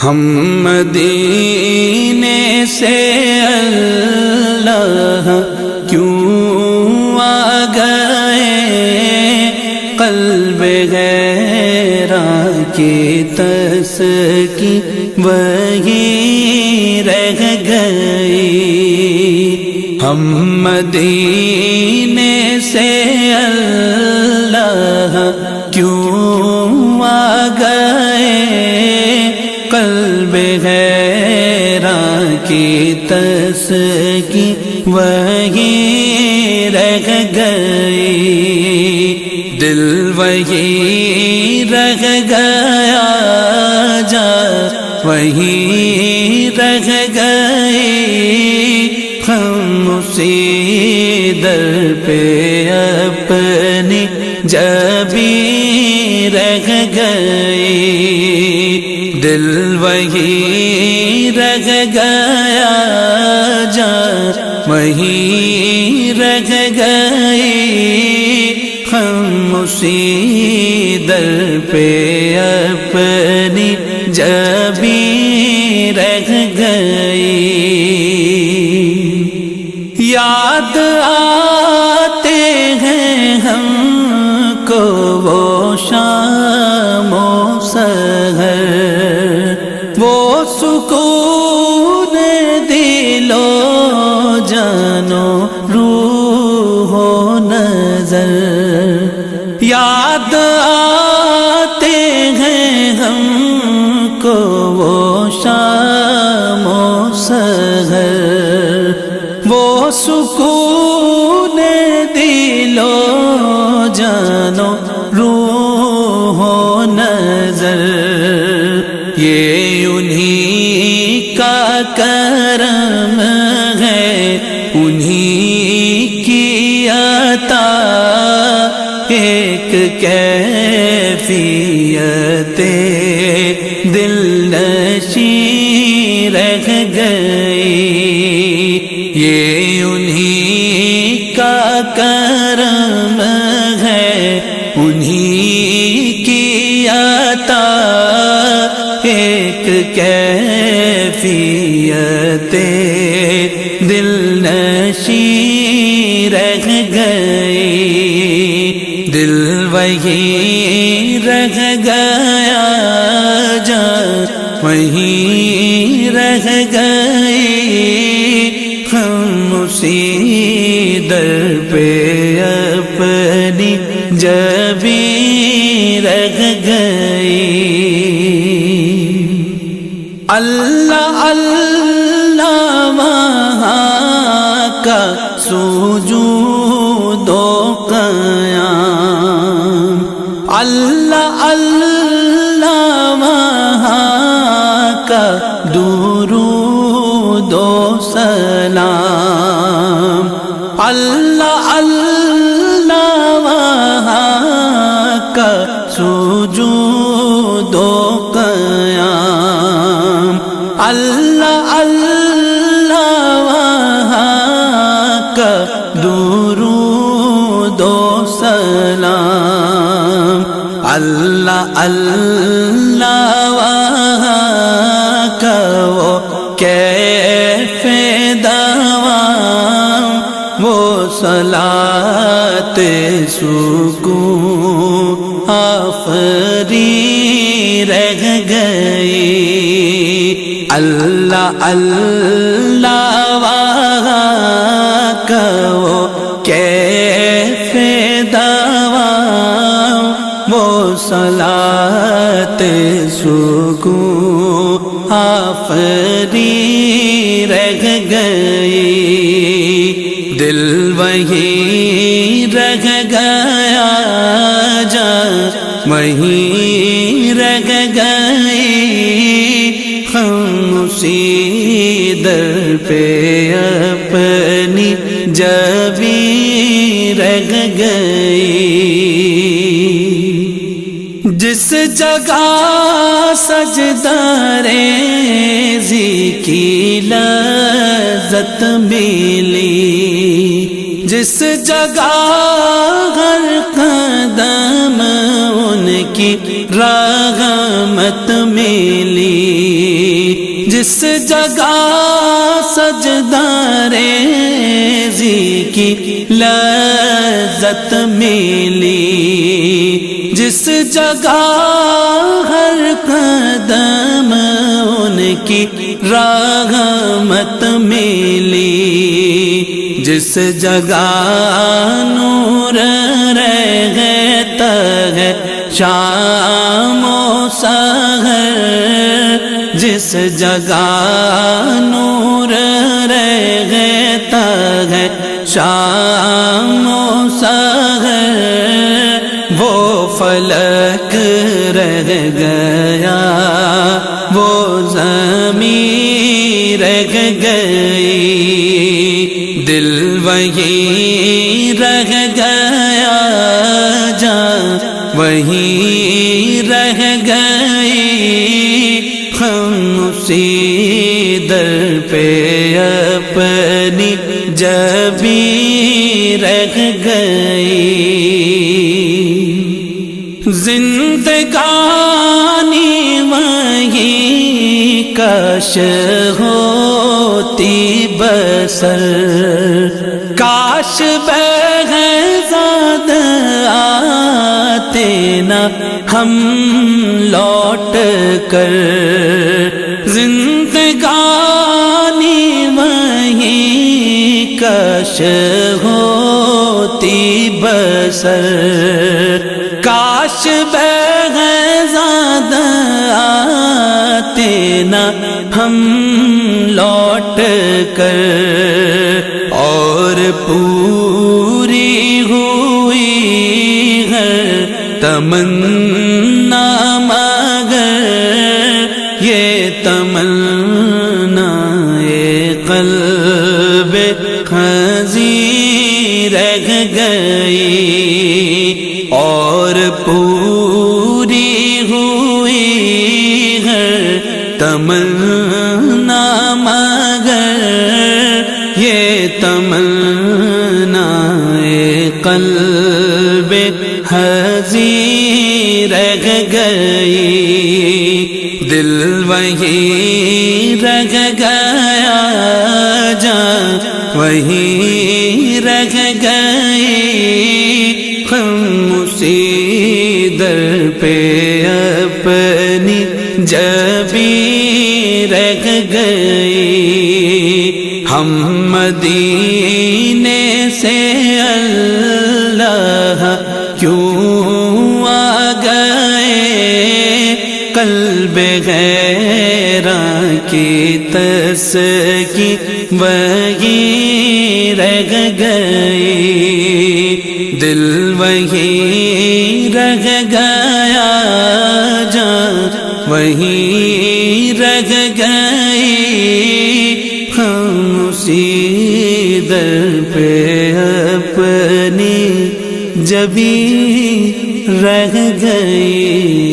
ہم مدینے سے اللہ کیوں آ گئے، قلب غیراں کی تسکی وہی رہ گئی۔ ہم مدینے سے اللہ کیوں آ گئے، قلب غیراں کی تسکی وہی رہ گئی، دل وہی رہ گیا، جا وہی رہ گئی، ہم اسی در پہ اپنی جبی رہ گئی، دل وہی رہ گیا، جان وہی رہ گئی، ہم اسی در پہ اپنی جبی رہ گئی۔ یاد آتے ہیں ہم کو وہ شام و سحر، وہ سکون دل و جان و روح و نظر، یاد آتے ہیں ہم کو وہ شام و سحر، وہ سکون دل و جان و روح و نظر، یہ انہی کا کرم ہے، انہی کی عطا، ایک کیفیت دل نشیں رہ گئی، یہ انہی کا کرم ہے، انہی کی عطا، ایک کیفیت دل نشیں رہ گئی، دل وہی رہ گیا، جان وہی رہ گئی، ہم اسی در پہ اپنی جبی رہ گئی۔ اللہ اللہ وہاں کا سجود و قیام، اللہ اللہ وہاں کا درود و سلام، اللہ اللہ وہاں کا سجود و قیام، اللہ اللہ وہاں کا درود و سلام، اللہ اللہ وہاں کا وہ کیف دوام، وہ صلاۃ سکون آفری رہ گئی، اللہ اللہ وہاں کا وہ کیف دوام، وہ صلاۃ سکون آفری رہ گئی، دل وہی رہ گیا، جان وہی رہ گئی، ہم اسی در پہ اپنی جبی رہ گئی۔ جس جگہ سجدہ ریزی کی لذت ملی، جس جگہ ہر قدم ان کی رحمت ملی، جس جگہ سجدہ ریزی کی لذت ملی، جس جگہ ہر قدم ان کی رحمت ملی، جس جگہ نور رہتا ہے شام و سحر، جس جگہ نور رہتا ہے شام و سحر، وہ فلک رہ گیا، وہ زمین رہ گئی، دل وہیں رہ گیا، جان وہیں رہ گئی، ہم اسی در پہ اپنی جبیں رہ گئی، زندگانی وہیں کاش ہوتی بسر، کاش بہزاد آتے نہ ہم لوٹ کر، زندگانی وہیں کاش ہوتی بسر، کاش بہزاد آتے نہ ہم لوٹ کر، اور پوری ہوئی ہے تمنا مگر یہ تمنا قلب خزیں رہ گئی، اور پوری ہوئی ہے تمنا مگر یہ تمنا قلب حزین رہ گئی، دل وہیں رہ گیا، جان وہیں رہ گئی، ہم اسی در پہ اپنی جبیں رہ گئی، ہم مدینے سے اللہ کیوں آ گئے، قلب غیراں کی تسکی وہیں رہ گئی، دل وہیں رہ گیا، جان وہیں رہ گئی، ہم اسی در پہ اپنی جبیں رہ گئی۔